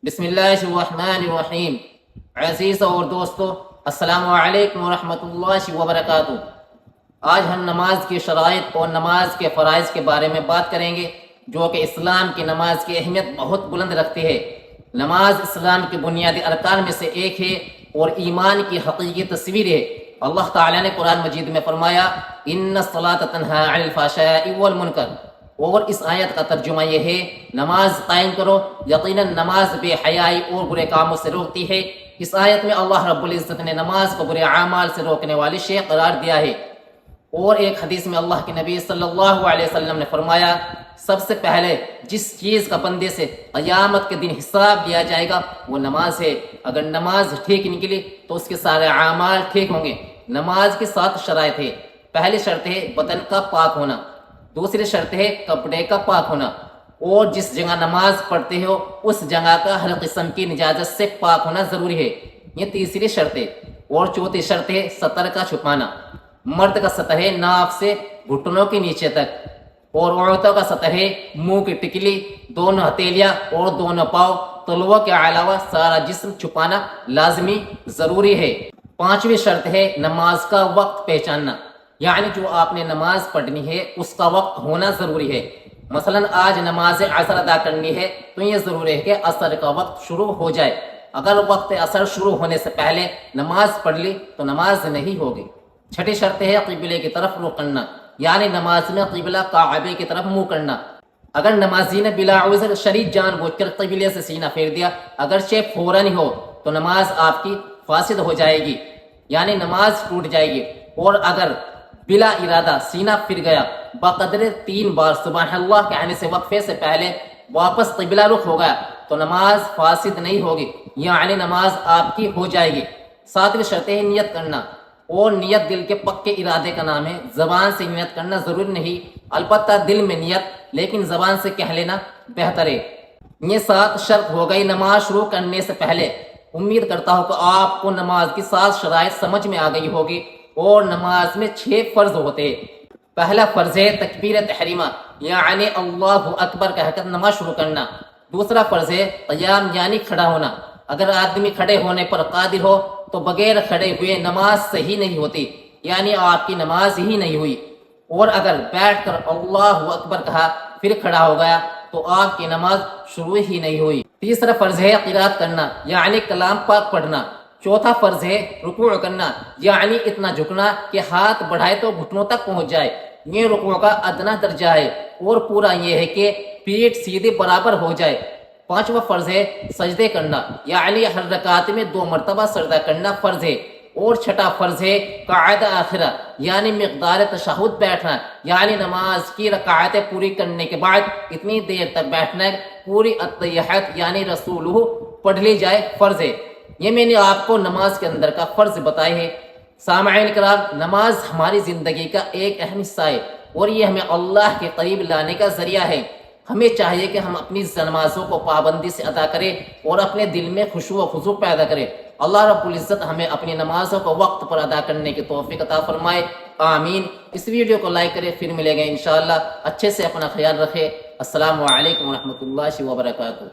بسم اللہ الرحمن الرحیم۔ عزیز اور دوستو، السلام علیکم ورحمۃ اللہ وبرکاتہ۔ آج ہم نماز کی شرائط اور نماز کے فرائض کے بارے میں بات کریں گے، جو کہ اسلام کی نماز کی اہمیت بہت بلند رکھتی ہے۔ نماز اسلام کے بنیادی ارکان میں سے ایک ہے اور ایمان کی حقیقی تصویر ہے۔ اللہ تعالیٰ نے قرآن مجید میں فرمایا، ان الصلاۃ تنہی عن الفحشاء والمنکر، اور اس آیت کا ترجمہ یہ ہے، نماز قائم کرو، یقیناً نماز بے حیائی اور برے کاموں سے روکتی ہے۔ اس آیت میں اللہ رب العزت نے نماز کو برے اعمال سے روکنے والی شے قرار دیا ہے۔ اور ایک حدیث میں اللہ کے نبی صلی اللہ علیہ وسلم نے فرمایا، سب سے پہلے جس چیز کا بندے سے قیامت کے دن حساب لیا جائے گا وہ نماز ہے۔ اگر نماز ٹھیک نکلی تو اس کے سارے اعمال ٹھیک ہوں گے۔ نماز کی 7 شرائط ہے۔ پہلی شرط ہے بدن کا پاک ہونا، دوسری شرط ہے کپڑے کا پاک ہونا، اور جس جگہ نماز پڑھتے ہو اس جگہ کا ہر قسم کی نجاست سے پاک ہونا ضروری ہے، یہ تیسری شرط ہے۔ اور چوتھی شرط ہے سطر کا چھپانا۔ مرد کا سطر ہے ناف سے گھٹنوں کے نیچے تک، اور عورتوں کا سطر ہے منہ کی ٹکلی، دونوں ہتھیلیاں اور دونوں پاؤں، تلووں کے علاوہ سارا جسم چھپانا لازمی ضروری ہے۔ پانچویں شرط ہے نماز کا وقت پہچاننا، یعنی جو آپ نے نماز پڑھنی ہے اس کا وقت ہونا ضروری ہے۔ مثلا آج نماز عصر ادا کرنی ہے تو یہ ضروری ہے کہ عصر کا وقت شروع ہو جائے۔ اگر وقت عصر شروع ہونے سے پہلے نماز پڑھ لی تو نماز نہیں ہوگی۔ چھٹی شرط ہے قبلے کی طرف رخ کرنا، یعنی نماز میں قبلہ کعبے کی طرف منہ کرنا۔ اگر نمازی نے بلا عذر شدید جان بوجھ کر قبلے سے سینہ پھیر دیا، اگرچہ فوراً ہی ہو، تو نماز آپ کی فاسد ہو جائے گی، یعنی نماز ٹوٹ جائے گی۔ اور اگر بلا ارادہ سینہ پھر گیا، بقدر 3 بار سبحان اللہ کہنے سے وقفے سے پہلے واپس قبلہ رخ ہو گیا تو نماز فاسد نہیں ہوگی، یعنی نماز آپ کی ہو جائے گی۔ 7ویں شرط ہے نیت کرنا، اور نیت دل کے پکے ارادے کا نام ہے۔ زبان سے نیت کرنا ضروری نہیں، البتہ دل میں نیت، لیکن زبان سے کہہ لینا بہتر ہے۔ یہ 7 شرط ہو گئی نماز شروع کرنے سے پہلے۔ امید کرتا ہوں کہ آپ کو نماز کی 7 شرائط سمجھ میں آ گئی ہوگی۔ اور نماز میں 6 فرض ہوتے ہیں۔ پہلا فرض ہے تکبیر تحریمہ، یعنی اللہ اکبر کہہ کر نماز شروع کرنا۔ دوسرا فرض ہے قیام، یعنی کھڑا ہونا۔ اگر آدمی کھڑے ہونے پر قادر ہو تو بغیر کھڑے ہوئے نماز صحیح نہیں ہوتی، یعنی آپ کی نماز ہی نہیں ہوئی۔ اور اگر بیٹھ کر اللہ اکبر کہا پھر کھڑا ہو گیا تو آپ کی نماز شروع ہی نہیں ہوئی۔ تیسرا فرض ہے قرات کرنا، یعنی کلام پاک پڑھنا۔ چوتھا فرض ہے رکوع کرنا، یعنی اتنا جھکنا کہ ہاتھ بڑھائے تو گھٹنوں تک پہنچ جائے، یہ رکوع کا ادنا درجہ ہے۔ اور پورا یہ ہے کہ پیٹھ سیدھے برابر ہو جائے۔ پانچواں فرض ہے سجدے کرنا، یعنی ہر رکعت میں 2 مرتبہ سجدہ کرنا فرض ہے۔ اور چھٹا فرض ہے قعدہ آخرہ، یعنی مقدار تشہد بیٹھنا، یعنی نماز کی رکعتیں پوری کرنے کے بعد اتنی دیر تک بیٹھنا پوری التحیات یعنی رسولہ پڑھ لی جائے فرض ہے۔ یہ میں نے آپ کو نماز کے اندر کا فرض بتائے ہیں۔ سامعین کرام، نماز ہماری زندگی کا ایک اہم حصہ ہے، اور یہ ہمیں اللہ کے قریب لانے کا ذریعہ ہے۔ ہمیں چاہیے کہ ہم اپنی نمازوں کو پابندی سے ادا کریں اور اپنے دل میں خشوع و خضوع پیدا کریں۔ اللہ رب العزت ہمیں اپنی نمازوں کو وقت پر ادا کرنے کی توفیق عطا فرمائے، آمین۔ اس ویڈیو کو لائک کریں، پھر ملیں گے انشاءاللہ۔ اچھے سے اپنا خیال رکھیں۔ السلام علیکم ورحمۃ اللہ وبرکاتہ۔